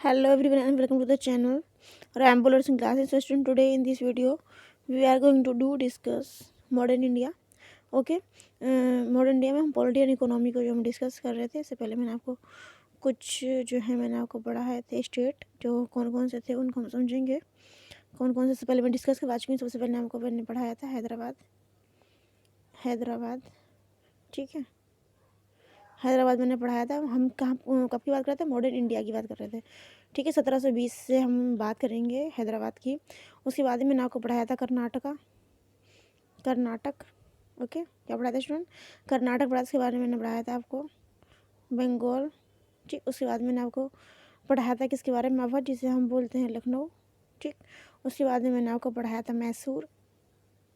Hello everyone and welcome to the channel Ramblers in Classes. So student, today in this video we are going to discuss modern India. Okay modern India में हम polity and economy को जो हम discuss कर रहे थे, इससे पहले मैंने आपको कुछ जो है मैंने आपको पढ़ाए थे स्टेट जो कौन कौन से थे उनको हम समझेंगे। कौन कौन से पहले मैं डिस्कस करवा चुकी हूँ। सबसे पहले आपको मैंने पढ़ाया था हैदराबाद। ठीक है, हैदराबाद मैंने पढ़ाया था। हम कहाँ कब की बात कर रहे थे? मॉडर्न इंडिया की बात कर रहे थे। ठीक है, 1720 से हम बात करेंगे हैदराबाद की। उसके बाद मैंने आपको पढ़ाया था कर्नाटक। ओके, क्या पढ़ाया था स्टूडेंट? कर्नाटक पढ़ा, उसके बारे में मैंने पढ़ाया था आपको बंगाल। ठीक, उसके बाद मैंने आपको पढ़ाया था किसके बारे में? अवध, जिसे हम बोलते हैं लखनऊ। ठीक, उसके बाद में मैंने आपको पढ़ाया था मैसूर,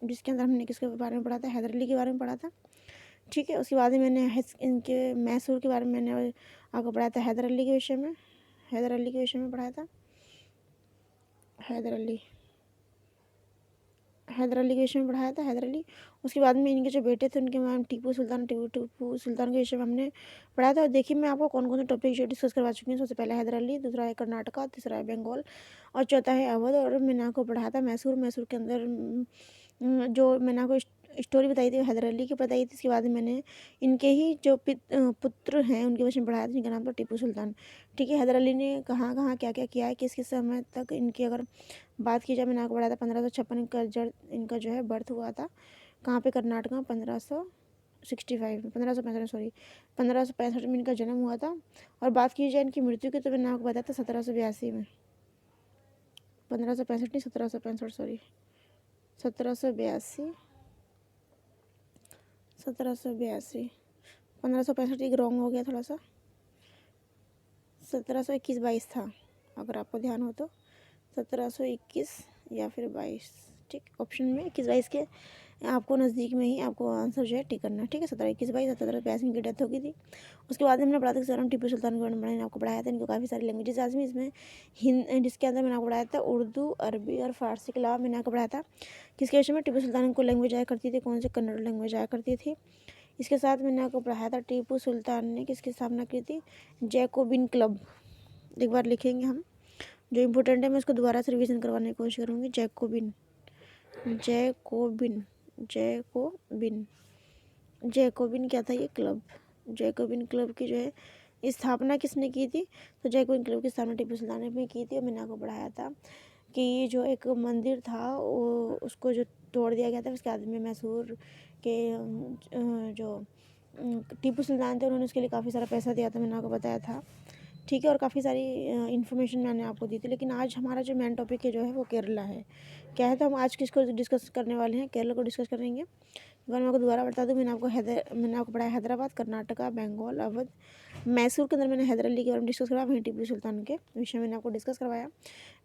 जिसके अंदर हमने किसके बारे में पढ़ा था? हैदर अली के बारे में पढ़ा था। ठीक है, उसके बाद में मैंने इनके मैसूर के बारे में मैंने आपको पढ़ाया था हैदर अली के विषय में पढ़ाया था। हैदर अली के विषय में पढ़ाया था हैदर अली। उसके बाद में इनके जो बेटे थे उनके नाम टीपू सुल्तान के विषय में हमने पढ़ाया था। और देखिए मैं आपको कौन कौन से टॉपिक जो डिस्कस करवा चुकी हूँ। सबसे पहले हैदर अली, दूसरा है कर्नाटका, तीसरा है बंगाल और चौथा है अवध। और मैंने आपको पढ़ाया था मैसूर के अंदर जो मैंने आपको स्टोरी बताई थी हैदर अली की बताई थी। इसके बाद मैंने इनके ही जो पुत्र हैं उनके विषय में पढ़ाया था, जिनका नाम था टीपू सुल्तान। ठीक है, हैदर अली ने कहाँ कहाँ क्या क्या किया है, किस किस समय तक इनकी अगर बात की जाए, मैंने आपको पढ़ाया था 1556 इनका जो है बर्थ हुआ था। कहाँ पे? कर्नाटक में 1565 में इनका जन्म हुआ था। और बात की जाए इनकी मृत्यु की तो मैंने आपको बताया था 1782 में। 1565 नहीं, 1765 सॉरी, 1782 1565 एक रॉन्ग हो गया थोड़ा सा, 1721-22 था अगर आपको ध्यान हो तो, 1721 या फिर 22। ठीक, ऑप्शन में 21-22 के आपको नज़दीक में ही आपको आंसर जो है टिक करना है। ठीक है, 1721-22 1782 की डेथ हो गई थी। उसके बाद हमने पढ़ा था सर टीपू सुल्तान के बारे में आपको पढ़ाया था। इनको काफ़ी सारी लैंग्वेजेस आज में इसमें जिसके अंदर मैंने आपको पढ़ाया था उर्दू, अरबी और फारसी के अलावा मैंने आपको पढ़ाया था किसके विषय में? टीपू सुल्तान को लैंग्वेज आया करती थी, कौन से? कन्नड़ लैंग्वेज आया करती थी। इसके साथ मैंने आपको पढ़ाया था टीपू सुल्तान ने किसकी स्थापना की थी? Jacobin club. एक बार लिखेंगे हम, जो इम्पोर्टेंट है मैं उसको दोबारा से रिवीजन करवाने की कोशिश करूँगी। जैकोबिन क्या था ये? क्लब। जैकोबिन क्लब की जो है स्थापना किसने की थी? तो जैकोबिन क्लब की स्थापना टीपू सुल्तान ने भी की थी। और मैंने आपको पढ़ाया था कि ये जो एक मंदिर था वो उसको जो तोड़ दिया गया था, उसके बाद में मैसूर के जो टीपू सुल्तान थे उन्होंने उसके लिए काफ़ी सारा पैसा दिया था, मैंने आपको बताया था। ठीक है, और काफ़ी सारी इन्फॉर्मेशन मैंने आपको दी थी। लेकिन आज हमारा जो मेन टॉपिक है जो है वो केरला है। क्या है? तो हम आज किसको डिस्कस करने वाले हैं? केरला को डिस्कस करेंगे। अगर मैं आपको दोबारा बता दूँ, मैंने आपको पढ़ाया हैदराबाद, कर्नाटका, बंगाल, अवध, मैसूर के अंदर मैंने हैदर अली के बारे में डिस्कस करवाया। वहीं टीपू सुल्तान के विषय मैंने आपको डिस्कस करवाया।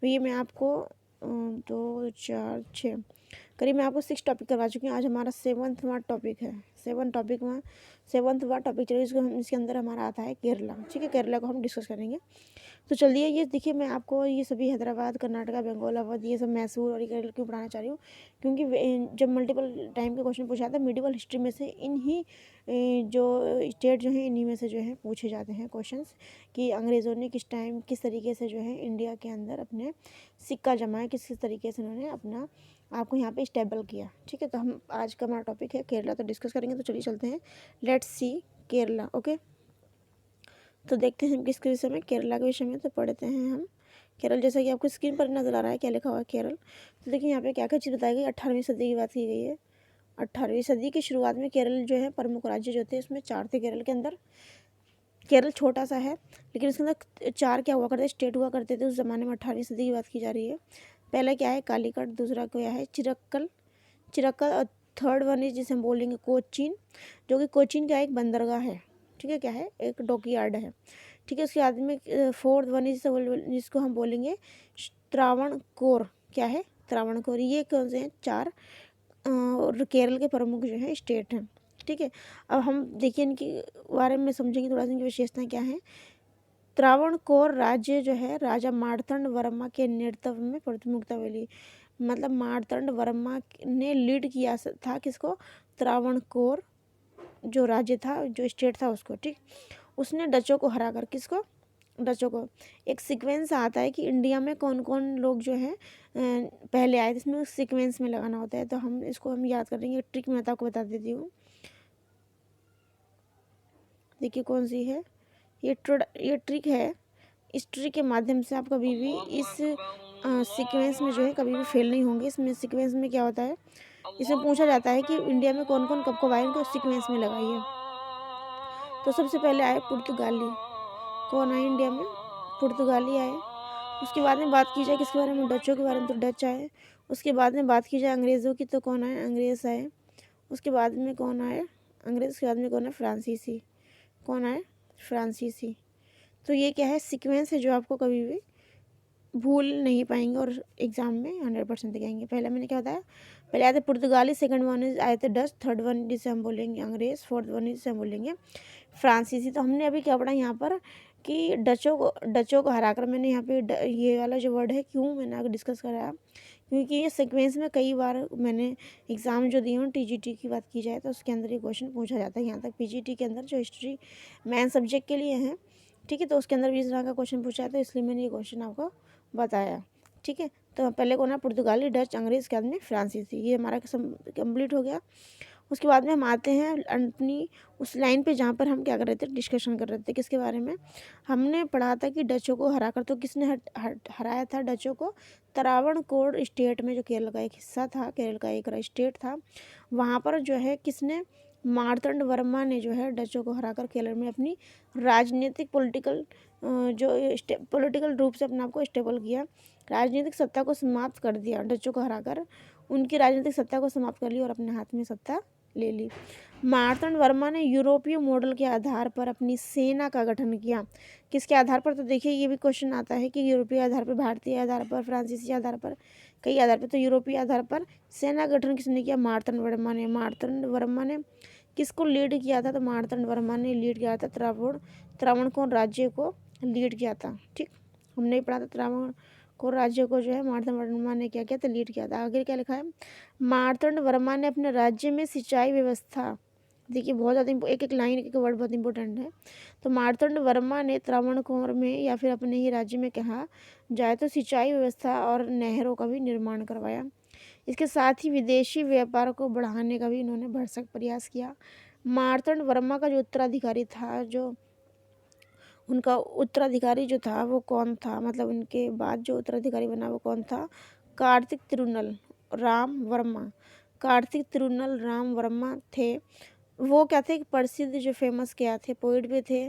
ये मैं आपको 2 4 6 करीब मैं आपको 6 टॉपिक करवा चुकी हूँ। आज हमारा 7वां टॉपिक है। 7वां टॉपिक चलिए इसके अंदर हमारा आता है केरला। ठीक है, केरला को हम डिस्कस करेंगे। तो चलिए ये देखिए मैं आपको ये सभी हैदराबाद, कर्नाटका, बंगाल, अवध, ये सब मैसूर और केरल क्यों पढ़ाना चाह रही हूँ? क्योंकि जब मल्टीपल टाइम के क्वेश्चन पूछा था मिडिवल हिस्ट्री में से इन्हीं जो स्टेट जो है इन्हीं में से जो है पूछे जाते हैं क्वेश्चंस कि अंग्रेज़ों ने किस टाइम किस तरीके से जो है इंडिया के अंदर अपने सिक्का जमाया, किस तरीके से उन्होंने अपना आपको यहाँ पे स्टेबल किया। ठीक है, तो हम आज का हमारा टॉपिक है केरला, तो डिस्कस करेंगे। तो चलिए चलते हैं, लेट्स सी केरला। ओके, तो देखते हैं हम किसके विषय में? केरला के विषय में। तो पढ़ते हैं हम केरल। जैसा कि आपको स्क्रीन पर नज़र आ रहा है क्या लिखा हुआ है केरल। तो देखिए यहाँ पे क्या क्या चीज़ बताई गई। 18वीं सदी की बात की गई है। 18वीं सदी की शुरुआत में केरल जो है प्रमुख राज्य जो थे उसमें 4 थे केरल के अंदर। केरल छोटा सा है लेकिन इसके अंदर 4 क्या हुआ करते? स्टेट हुआ करते थे उस ज़माने में। 18वीं सदी की बात की जा रही है। पहला क्या है? कालीकट, दूसरा क्या है? चिरक्कल और थर्ड वन इज जिसे हम बोलेंगे कोचीन, जो कि कोचीन का एक बंदरगाह है। ठीक है, क्या है? एक डॉकयार्ड है। ठीक है, उसके बाद में फोर्थ वन इज जिसको हम बोलेंगे त्रावणकोर। क्या है? त्रावणकोर। ये कौन से हैं? 4 और केरल के प्रमुख जो है स्टेट हैं। ठीक है, अब हम देखिए इनके बारे में समझेंगे थोड़ा सा, इनकी विशेषताएं क्या हैं। त्रावणकोर राज्य जो है राजा मार्तंड वर्मा के नेतृत्व में प्रतिनिधित्व मिली। मतलब मार्तंड वर्मा ने लीड किया था किसको? त्रावणकोर जो राज्य था, जो स्टेट था उसको। ठीक, उसने डचों को हराकर किसको? डचों को एक सीक्वेंस आता है कि इंडिया में कौन कौन लोग जो है पहले आए थे, इसमें सीक्वेंस में लगाना होता है। तो हम इसको याद करेंगे। ट्रिक मैं आपको बता देती हूँ। देखिए कौन सी है ये ट्रिक है। इस ट्रिक के माध्यम से आप कभी भी इस सीक्वेंस में जो है कभी भी फेल नहीं होंगे। इसमें सीक्वेंस में क्या होता है, इसमें पूछा जाता है कि इंडिया में कौन कौन कब कब आए, उनको सीक्वेंस में लगाइए। तो सबसे पहले आए पुर्तगाली। कौन आए इंडिया में? पुर्तगाली आए। उसके बाद में बात की जाए किसके बारे में, डचों के बारे में, तो डच आए। उसके बाद में बात की जाए अंग्रेज़ों की, तो कौन आए? अंग्रेज़ आए। उसके बाद में कौन आए? अंग्रेज़ के बाद में कौन है? फ्रांसीसी। कौन आए? फ्रांसीसी। तो ये क्या है, सीक्वेंस है जो आपको कभी भी भूल नहीं पाएंगे और एग्ज़ाम में 100% दिखाएंगे। पहले मैंने क्या बताया, पहले आए थे पुर्तगाली, सेकंड वन आए थे डच, थर्ड वन जिसे हम बोलेंगे अंग्रेज़, फोर्थ वन जिसे हम बोलेंगे फ्रांसीसी। तो हमने अभी क्या पढ़ा यहाँ पर कि डचों को हराकर मैंने यहाँ पे ये वाला जो वर्ड है क्यों मैंने आगे डिस्कस कराया, क्योंकि ये सीक्वेंस में कई बार मैंने एग्ज़ाम जो दिए हैं टीजीटी की बात की जाए तो उसके अंदर ये क्वेश्चन पूछा जाता है। यहाँ तक पीजीटी के अंदर जो हिस्ट्री मेन सब्जेक्ट के लिए है, ठीक है, तो उसके अंदर भी इस तरह का क्वेश्चन पूछा है, तो इसलिए मैंने ये क्वेश्चन आपको बताया। ठीक है, तो पहले कौन है? पुर्तगाली, डच, अंग्रेज़, के बाद में फ्रांसीसी। ये हमारा कंप्लीट हो गया। उसके बाद में हम आते हैं अपनी उस लाइन पे जहाँ पर हम क्या कर रहे थे, डिस्कशन कर रहे थे किसके बारे में। हमने पढ़ा था कि डचों को हराकर, तो किसने हराया था डचों को? त्रावणकोर स्टेट में, जो केरल का एक हिस्सा था, केरल का एक स्टेट था, वहाँ पर जो है किसने? मार्तंड वर्मा ने जो है डचों को हराकर केरल में अपनी राजनीतिक पॉलिटिकल रूप से अपने आप को स्टेबल किया, राजनीतिक सत्ता को समाप्त कर दिया। डचों को हराकर उनकी राजनीतिक सत्ता को समाप्त कर ली और अपने हाथ में सत्ता ले ली। मार्तंड वर्मा ने यूरोपीय मॉडल के आधार पर अपनी सेना का गठन किया। किसके आधार पर? तो देखिए ये भी क्वेश्चन आता है कि यूरोपीय आधार पर, भारतीय आधार पर, फ्रांसीसी आधार पर, कई आधार पर, तो यूरोपीय आधार पर सेना गठन किसने किया? मार्तंड वर्मा ने। मार्तंड वर्मा ने किसको लीड किया था? तो मार्तंड वर्मा ने लीड किया था त्रावणकोर राज्य को लीड किया था। ठीक, हमने ही पढ़ा था त्रावणकोर राज्य को जो है मार्तंड वर्मा ने क्या किया था? लीड किया था। आगे क्या लिखा है? मार्तंड वर्मा ने अपने राज्य में सिंचाई व्यवस्था, देखिए बहुत ज़्यादा एक एक लाइन, एक एक वर्ड बहुत इंपॉर्टेंट है। तो मार्तंड वर्मा ने त्रावणकोर में या फिर अपने ही राज्य में कहा जाए तो सिंचाई व्यवस्था और नहरों का भी निर्माण करवाया। इसके साथ ही विदेशी व्यापार को बढ़ाने का भी इन्होंने भरसक प्रयास किया। मार्तंड वर्मा का जो उत्तराधिकारी था, जो उनका उत्तराधिकारी जो था वो कौन था, मतलब उनके बाद जो उत्तराधिकारी बना वो कौन था? कार्तिक तिरुनल राम वर्मा। कार्तिक तिरुनल राम वर्मा थे। वो क्या थे? एक प्रसिद्ध जो फेमस क्या थे? पोइट भी थे,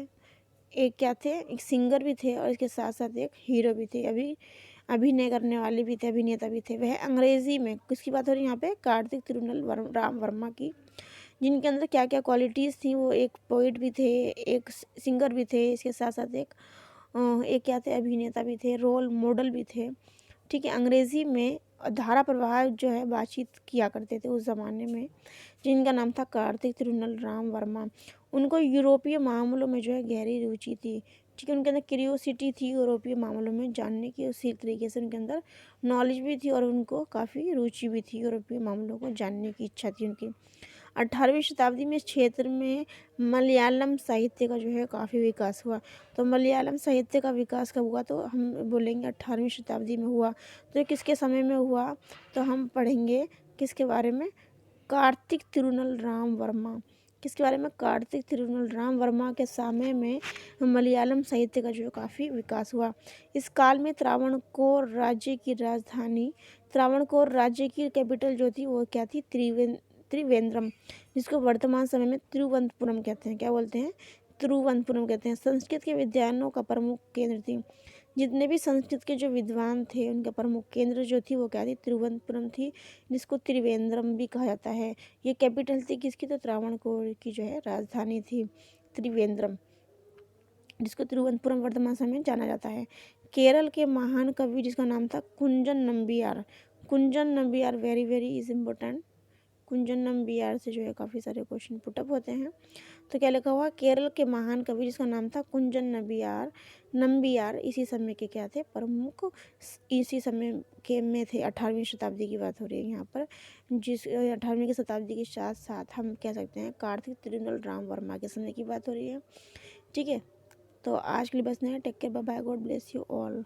एक क्या थे? एक सिंगर भी थे, और इसके साथ साथ एक हीरो भी थे, अभिनय करने वाले भी थे, अभिनेता भी थे। वह अंग्रेजी में किसकी बात हो रही है यहाँ पे? कार्तिक तिरुनल राम वर्मा की, जिनके अंदर क्या क्या क्वालिटीज़ थी, वो एक पोइट भी थे, एक सिंगर भी थे, इसके साथ साथ एक क्या थे? अभिनेता भी थे, रोल मॉडल भी थे। ठीक है, अंग्रेज़ी में धारा प्रवाह जो है बातचीत किया करते थे उस ज़माने में, जिनका नाम था कार्तिक तिरुनल राम वर्मा। उनको यूरोपीय मामलों में जो है गहरी रुचि थी। ठीक है, उनके अंदर क्यूरियोसिटी थी यूरोपीय मामलों में जानने की, उसी तरीके से उनके अंदर नॉलेज भी थी और उनको काफ़ी रुचि भी थी, यूरोपीय मामलों को जानने की इच्छा थी उनकी। 18वीं शताब्दी में इस क्षेत्र में मलयालम साहित्य का जो है काफ़ी विकास हुआ। तो मलयालम साहित्य का विकास कब हुआ? तो हम बोलेंगे 18वीं शताब्दी में हुआ। तो ये किसके समय में हुआ? तो हम पढ़ेंगे किसके बारे में? कार्तिक तिरुनल राम वर्मा। किसके बारे में? कार्तिक तिरुनल राम वर्मा के समय में मलयालम साहित्य का जो है काफ़ी विकास हुआ। इस काल में त्रावणकोर राज्य की कैपिटल जो थी वो क्या थी? त्रिवेंद्रम, जिसको वर्तमान समय में तिरुवनंतपुरम कहते हैं। क्या बोलते हैं? तिरुवनंतपुरम कहते हैं। संस्कृत के विद्वानों का प्रमुख केंद्र थी। जितने भी संस्कृत के जो विद्वान थे उनका प्रमुख केंद्र जो थी वो क्या थी? तिरुवनंतपुरम थी, जिसको त्रिवेंद्रम भी कहा जाता है। ये कैपिटल थी किसकी? तो त्रावणकोर की जो है राजधानी थी त्रिवेंद्रम, जिसको तिरुवनंतपुरम वर्तमान समय में जाना जाता है। केरल के महान कवि जिसका नाम था Kunjan Nambiar. Kunjan Nambiar very very is important. Kunjan Nambiar से जो है काफ़ी सारे क्वेश्चन पुटअप होते हैं। तो क्या लिखा हुआ? केरल के महान कवि जिसका नाम था कुंजन नम्बियार इसी समय के क्या थे? प्रमुख इसी समय के में थे। 18वीं शताब्दी की बात हो रही है यहाँ पर, जिस 18वीं की शताब्दी के साथ साथ हम कह सकते हैं कार्तिक तिरुनल राम वर्मा के समय की बात हो रही है। ठीक है, तो आज के लिए बस नहीं है। Take care, bye bye, God bless you all.